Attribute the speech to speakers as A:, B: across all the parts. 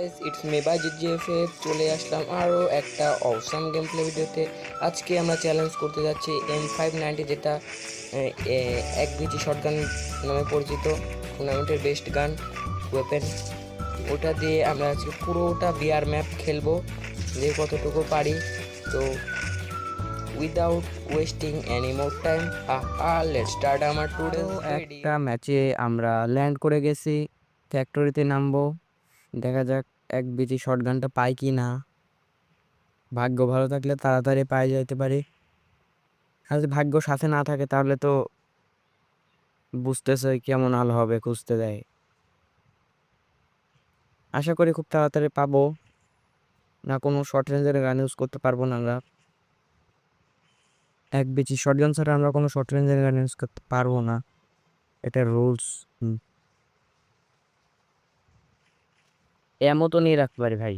A: Guys, it's me বাজিত জিএফএফ। চলে আসলাম আরও একটা অসাম গেম প্লে ভিডিওতে। আজকে আমরা চ্যালেঞ্জ করতে যাচ্ছি M590, যেটা এক বিচি শটগান নামে পরিচিত, টুর্নামেন্টের বেস্ট গান ওয়েপেন। ওটা দিয়ে আমরা আজকে পুরোটা বিআর ম্যাপ খেলবো, যে কতটুকু পারি। তো without wasting any more time, let's start আমার টুডে একটা ম্যাচে আমরা ল্যান্ড করে গেছি। ফ্যাক্টরিতে নামবো, দেখা যাক এক বিচি শটগানটা পাই কি না। ভাগ্য ভালো থাকলে তাড়াতাড়ি পাই যাইতে পারি, আর যদি ভাগ্য সাথে না থাকে তাহলে তো বুঝতেছে কেমন হাল হবে, খুঁজতে দেয়। আশা করি খুব তাড়াতাড়ি পাবো না, কোনো শর্ট রেঞ্জের গান ইউজ করতে পারবো না আমরা। এক বিচি শটগান ছাড়া আমরা কোনো শর্ট রেঞ্জের গান ইউজ করতে পারবো না, এটা রুলস। এমও তো নিয়ে রাখতে পারি ভাই,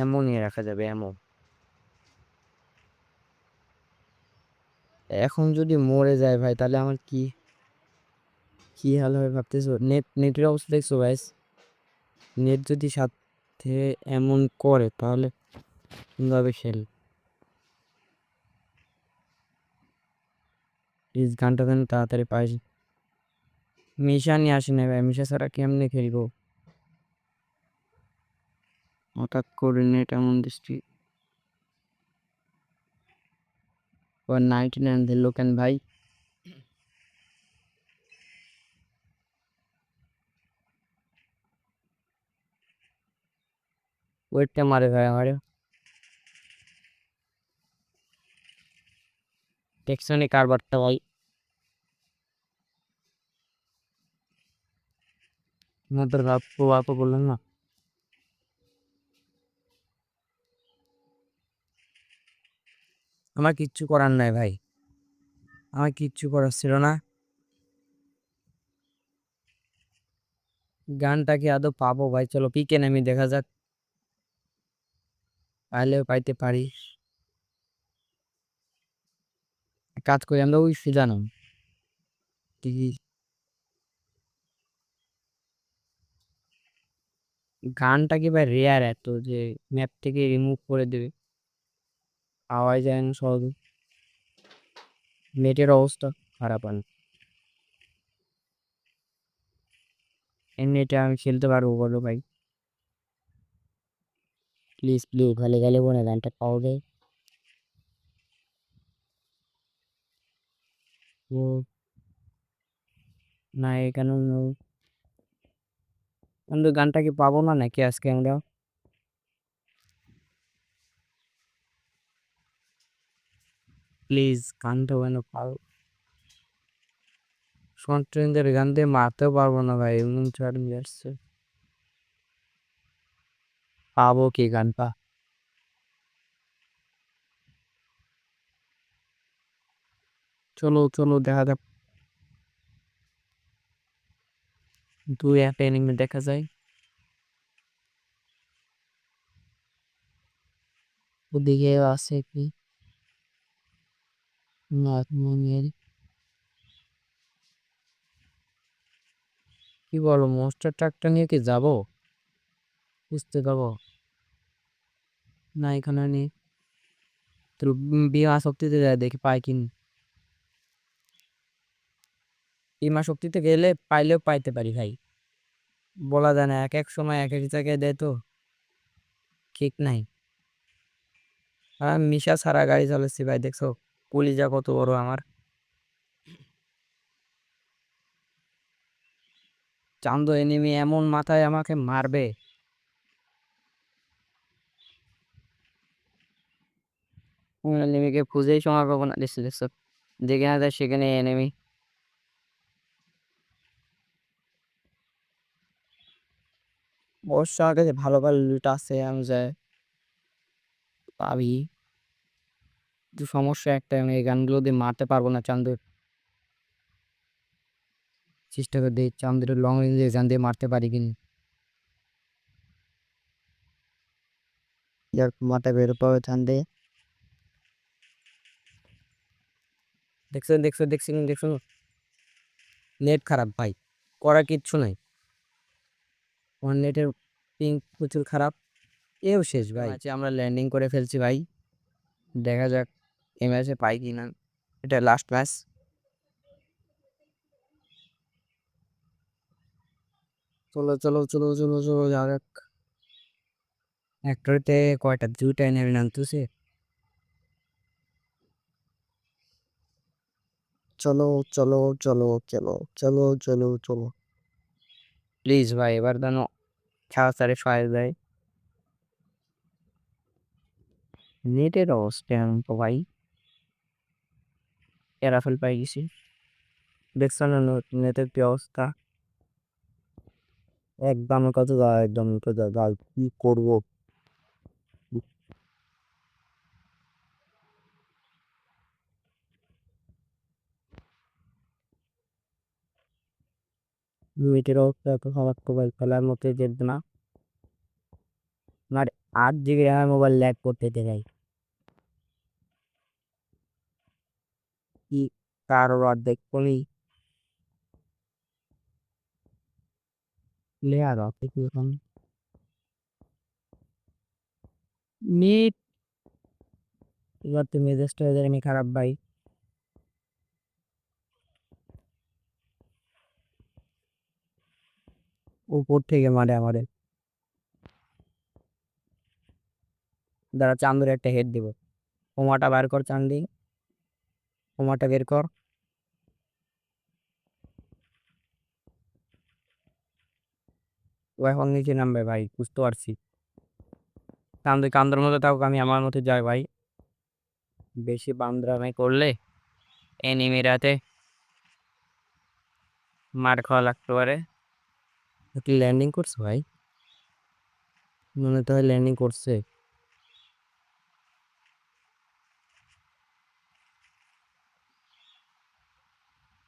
A: এমও নিয়ে রাখা যাবে, এমও। এখন যদি মরে যায় ভাই, তাহলে আমার কি কি হাল হবে ভাবতেছো? নেটের অবস্থা দেখছো ভাইস? নেট যদি সাথে এমন করে তাহলে কিভাবে খেল? প্লিজ গানটা যেন তাড়াতাড়ি পাই। মিশা নিয়ে আসি না ভাই, মিশা ছাড়া কেমনে খেলবো? হঠাৎ করে নেট এমন দৃষ্টি 199 দিল কেন ভাই? ওয়েটটা মারে ভাই আমারে, টেকসনে কারবারটা ভাই। আমাদের বাপ বললেন না, আমার কিচ্ছু করার নাই ভাই, আমার কিচ্ছু করার ছিল না। গানটা কি আদৌ পাবো ভাই? চলো পিকে নামি, দেখা যাক, পাইলেও পাইতে পারি। কাজ করি আমরা ওই জানো কি, গানটা কি ভাই রেয়ার এত যে ম্যাপ থেকে রিমুভ করে দেবে, পাওয়াই যায় না সহজে। নেটের অবস্থা খারাপ, আর এই নেটে আমি খেলতে পারবো বলো ভাই? প্লিজ প্লিজ ভালো গেলে বলে গানটা পাওয়া যায়। ও না, এখানে কিন্তু গানটা কি পাবো না নাকি আজকে আমরা? প্লিজ গানটা কেন পাবো? শর্ট রেঞ্জের গান দিয়ে মারতেও পারবো না ভাই, এমন চার্জ যাচ্ছে। পাবো কি গানটা? চলো চলো দেখা যাক, দুই একটা এনিমে দেখা যায়। ওদিকে আছে কি না? কি বলো, মনস্টার ট্রাকটা নিয়ে কি যাবো? বুঝতে পারবো না এখানে নেই। তো বিমা শক্তিতে যায়, দেখি পাই কিন। বিমা শক্তিতে গেলে পাইলেও পাইতে পারি ভাই, বলা যায় না, এক এক সময় এক এক জায়গায় দেয় তো, ঠিক নাই। আর মিশা ছাড়া গাড়ি চালাচ্ছি ভাই, দেখছো কলিজা কত বড় আমার। চান্দ এনিমি এমন মাথায় আমাকে মারবে, এনিমিকে খুঁজেই সময় পাবো না। দেখছো দেখছো, যেখানে যায় সেখানে এনিমি। অবশ্য আমার কাছে ভালো ভালো লুট আছে, আমি যাই পাবি। কিন্তু সমস্যা একটা, আমি এই গানগুলো দিয়ে মারতে পারবো না চান্দুর। চেষ্টা করে দেখি চান্দের লং রেঞ্জে গান দিয়ে মারতে পারি কিনা। যার মাথা বের পাবে চান্দে। দেখছো দেখছো দেখছি দেখছো, নেট খারাপ ভাই, করার কিচ্ছু নাই। আমার নেটের
B: পিঙ্ক প্রচুর খারাপ। এও শেষ ভাই। ম্যাচে আমরা ল্যান্ডিং করে ফেলছি ভাই। দেখা যাক এই ম্যাচে পাই কি না। এটা লাস্ট ম্যাচ। চলো চলো চলো চলো চলো যাওয়া যাক। একটাতে কয়টা 2টা এনে আনতেছে। চলো চলো চলো চলো চলো চলো চলো প্লিজ ভাই এবার যেন খেলা স্যারে সহায় দেয়। নেটের অবস্থা এমন তো ভাই। এরাফেল পাই গেছি। দেখছেন না নেটের কি অবস্থা। একদম কত যায়, একদম কত যায়, কি করবো। নেটের অবস্থা এত খারাপ তো ভাই, খেলার মধ্যে যেত না। আমার 8 GB আমার মোবাইল ল্যাগ করতে দেয়। কি কারোর অর্ধেক কোনই প্লেয়ার অর্ধেক এরকম নেট। এবার তো মেজাজটা এদের আমি খারাপ ভাই। উপর থেকে মারে আমারে। দাঁড়া চান্দুর একটা হেড দিব। ওমাটা বার কর চান্দি। ওমাটা বের কর। ও এখন নিচে নামবে ভাই, বুঝতে পারছি। চান্দু কান্দর মতো থাকুক, আমি আমার মতো যাই ভাই। বেশি বান্দরামি করলে এনিমিরাতে মার খাওয়া লাগতে পারে। তুই ল্যান্ডিং করছো ভাই? মনে তো হয় ল্যান্ডিং করছে।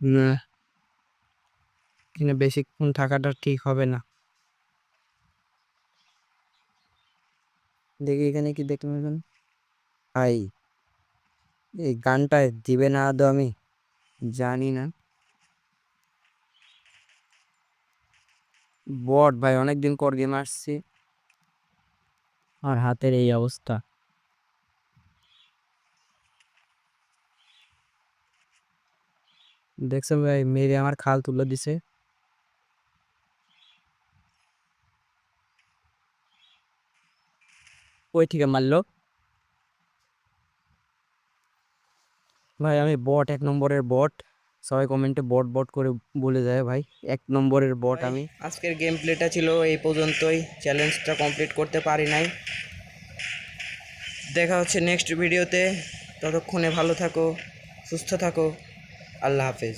B: না, এখানে বেশিক্ষণ থাকাটা ঠিক হবে না। দেখি এখানে কি দেখতে পাবেন ভাই। এই গানটা দিবে না আদৌ আমি জানি না। বট ভাই, অনেকদিন পর গেম আসছি আর হাতের এই অবস্থা। দেখছেন ভাই, মেরে আমার খাল তুলে দিছে। ওই ঠিক মারলো ভাই। আমি বট, 1 নম্বরের বট। সবাই কমেন্টে বট বট করে বলে যায় ভাই, 1 নম্বরের বট
A: ভাই
B: আমি।
A: আজকের গেম প্লেটা ছিল এই পর্যন্তই, চ্যালেঞ্জটা কমপ্লিট করতে পারি নাই। দেখা হচ্ছে নেক্সট ভিডিওতে। ততক্ষণে ভালো থাকো, সুস্থ থাকো। আল্লাহ হাফেজ।